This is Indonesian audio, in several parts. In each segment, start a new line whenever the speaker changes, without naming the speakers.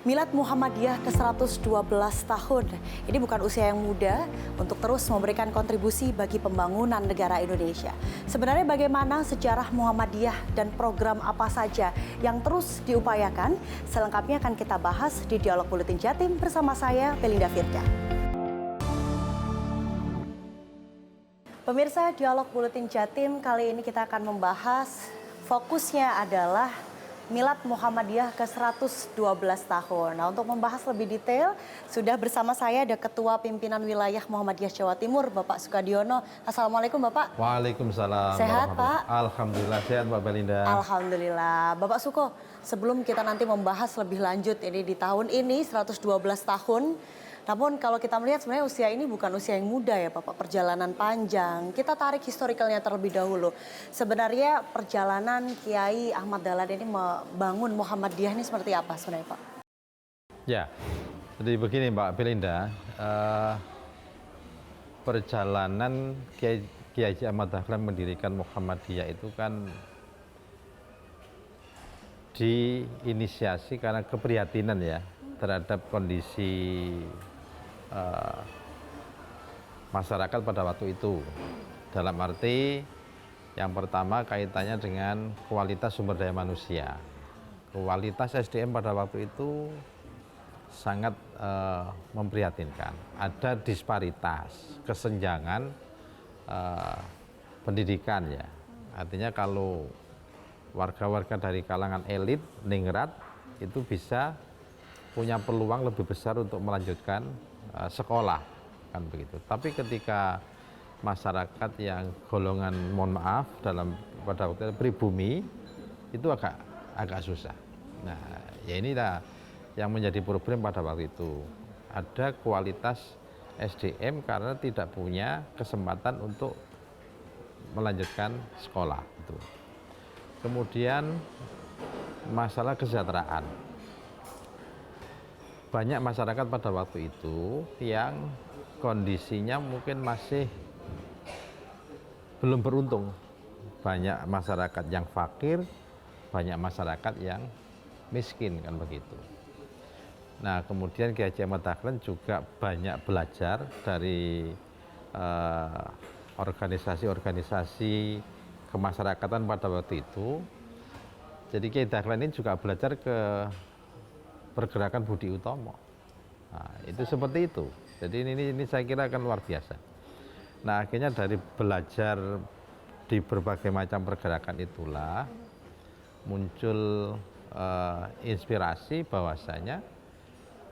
Milad Muhammadiyah ke-112 tahun. Ini bukan usia yang muda untuk terus memberikan kontribusi bagi pembangunan negara Indonesia. Sebenarnya bagaimana sejarah Muhammadiyah dan program apa saja yang terus diupayakan? Selengkapnya akan kita bahas di Dialog Buletin Jatim bersama saya, Belinda Firda. Pemirsa, Dialog Buletin Jatim kali ini kita akan membahas fokusnya adalah Milad Muhammadiyah ke-112 tahun. Nah, untuk membahas lebih detail, sudah bersama saya ada Ketua Pimpinan Wilayah Muhammadiyah Jawa Timur, Bapak Sukadiono. Assalamualaikum, Bapak.
Waalaikumsalam.
Sehat, Pak?
Alhamdulillah, sehat, Mbak Belinda.
Alhamdulillah. Bapak Suko, sebelum kita nanti membahas lebih lanjut ini di tahun ini, 112 tahun, namun kalau kita melihat sebenarnya usia ini bukan usia yang muda ya Bapak, perjalanan panjang. Kita tarik historikalnya terlebih dahulu. Sebenarnya perjalanan Kiai Ahmad Dahlan ini membangun Muhammadiyah ini seperti apa sebenarnya Pak?
Ya, jadi begini Mbak Belinda, perjalanan Kiai Ahmad Dahlan mendirikan Muhammadiyah itu kan diinisiasi karena keprihatinan ya terhadap kondisi masyarakat pada waktu itu. Dalam arti yang pertama kaitannya dengan kualitas sumber daya manusia. Kualitas SDM pada waktu itu sangat memprihatinkan. Ada disparitas, kesenjangan pendidikan ya. Artinya kalau warga-warga dari kalangan elit, ningrat, itu bisa punya peluang lebih besar untuk melanjutkan sekolah, kan begitu. Tapi ketika masyarakat yang golongan, mohon maaf, pada waktu itu pribumi, itu agak susah. Nah, ya inilah yang menjadi problem pada waktu itu. Ada kualitas SDM karena tidak punya kesempatan untuk melanjutkan sekolah. Itu. Kemudian masalah kesejahteraan. Banyak masyarakat pada waktu itu yang kondisinya mungkin masih belum beruntung. Banyak masyarakat yang fakir, banyak masyarakat yang miskin, kan begitu. Nah, kemudian Kiai Ahmad Dahlan juga banyak belajar dari organisasi-organisasi kemasyarakatan pada waktu itu. Jadi Kiai Dahlan ini juga belajar ke pergerakan Budi Utomo. Nah, itu seperti itu. Jadi ini saya kira akan luar biasa. Nah, akhirnya dari belajar di berbagai macam pergerakan itulah muncul inspirasi bahwasanya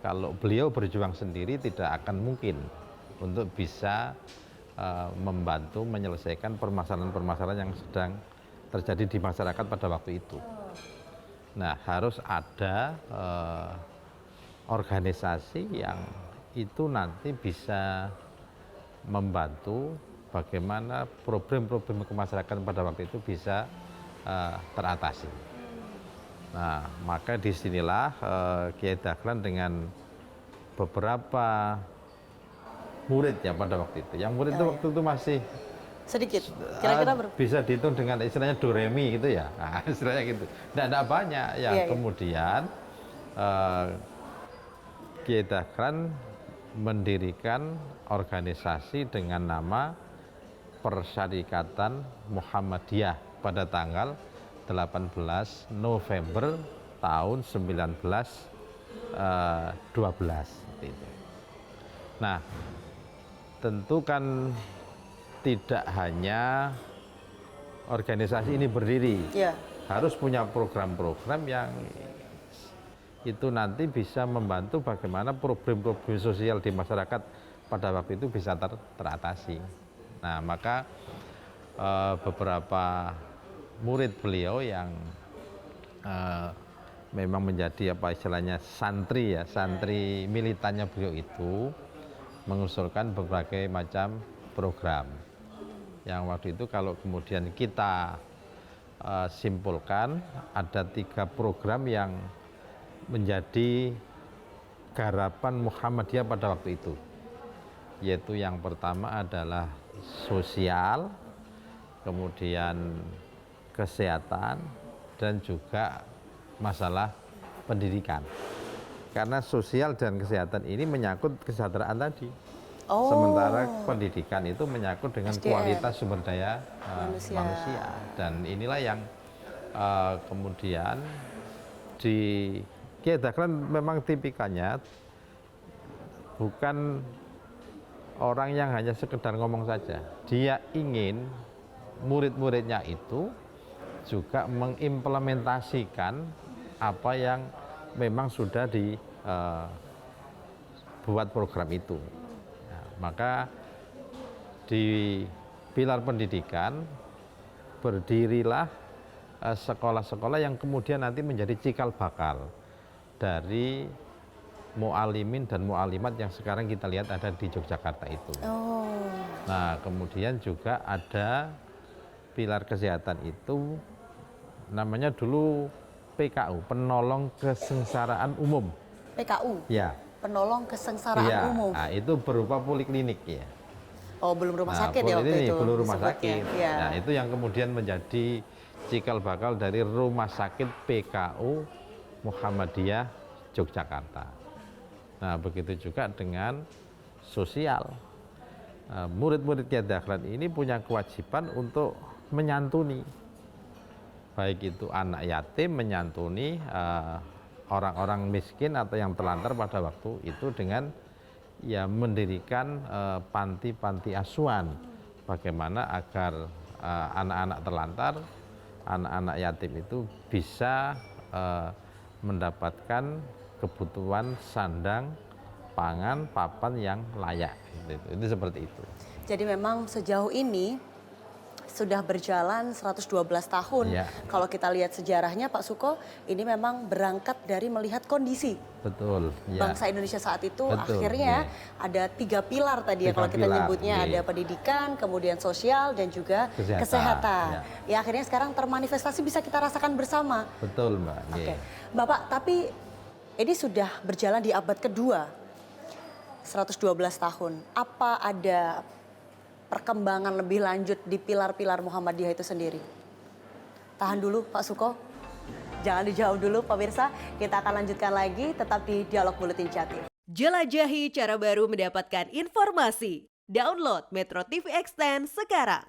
kalau beliau berjuang sendiri tidak akan mungkin untuk bisa membantu menyelesaikan permasalahan-permasalahan yang sedang terjadi di masyarakat pada waktu itu. Nah, harus ada organisasi yang itu nanti bisa membantu bagaimana problem-problem kemasyarakatan pada waktu itu bisa teratasi. Nah, maka disinilah Kiai Dahlan dengan beberapa muridnya pada waktu itu. Yang murid itu waktu itu masih
sedikit, kira-kira
bisa dihitung dengan istilahnya doremi gitu ya, nah, istilahnya gitu. Tidak banyak yang kemudian Kiai Dahlan mendirikan organisasi dengan nama Persyarikatan Muhammadiyah pada tanggal 18 November tahun 1912. Nah, tentu kan tidak hanya organisasi ini berdiri, harus punya program-program yang itu nanti bisa membantu bagaimana problem-problem sosial di masyarakat pada waktu itu bisa teratasi. Nah, maka beberapa murid beliau yang memang menjadi apa istilahnya santri ya, santri militannya beliau itu mengusulkan berbagai macam program. Yang waktu itu kalau kemudian kita simpulkan ada 3 program yang menjadi garapan Muhammadiyah pada waktu itu, yaitu yang pertama adalah sosial, kemudian kesehatan, dan juga masalah pendidikan. Karena sosial dan kesehatan ini menyangkut kesejahteraan tadi.
Oh.
Sementara pendidikan itu menyangkut dengan
SDM.
kualitas sumber daya manusia. Dan inilah yang kemudian di Kiai Dahlan memang tipikalnya bukan orang yang hanya sekedar ngomong saja. Dia ingin murid-muridnya itu juga mengimplementasikan apa yang memang sudah dibuat program itu. Maka di pilar pendidikan berdirilah sekolah-sekolah yang kemudian nanti menjadi cikal bakal dari mu'alimin dan mu'alimat yang sekarang kita lihat ada di Yogyakarta itu. Nah, kemudian juga ada pilar kesehatan itu namanya dulu PKU, penolong kesengsaraan umum.
PKU?
Ya.
Penolong kesengsaraan umum.
Nah, itu berupa poliklinik ya.
Oh, belum rumah sakit ya waktu itu?
Belum rumah sakit.
Ya.
Nah, itu yang kemudian menjadi cikal bakal dari rumah sakit PKU Muhammadiyah Yogyakarta. Nah, begitu juga dengan sosial. Murid-murid Kiai Dahlan ini punya kewajiban untuk menyantuni. Baik itu anak yatim, menyantuni orang-orang miskin atau yang terlantar pada waktu itu dengan ya mendirikan panti-panti asuhan. Bagaimana agar anak-anak terlantar, anak-anak yatim itu bisa mendapatkan kebutuhan sandang, pangan, papan yang layak. Itu seperti itu.
Jadi memang sejauh ini sudah berjalan 112 tahun.
Ya.
Kalau kita lihat sejarahnya Pak Suko, ini memang berangkat dari melihat kondisi.
Betul. Ya.
Bangsa Indonesia saat itu.
Betul,
akhirnya
ya.
ada 3 pilar tadi ya
3
kalau kita
pilar,
nyebutnya.
ya.
Ada pendidikan, kemudian sosial, dan juga kesehatan. Ya akhirnya sekarang termanifestasi bisa kita rasakan bersama.
Betul Mbak.
Oke. Bapak, tapi ini sudah berjalan di abad kedua. 112 tahun. Apa ada perkembangan lebih lanjut di pilar-pilar Muhammadiyah itu sendiri? Tahan dulu Pak Suko, jangan dijawab dulu pemirsa. Kita akan lanjutkan lagi tetap di Dialog Buletin Jatim.
Jelajahi cara baru mendapatkan informasi. Download Metro TV Extend sekarang.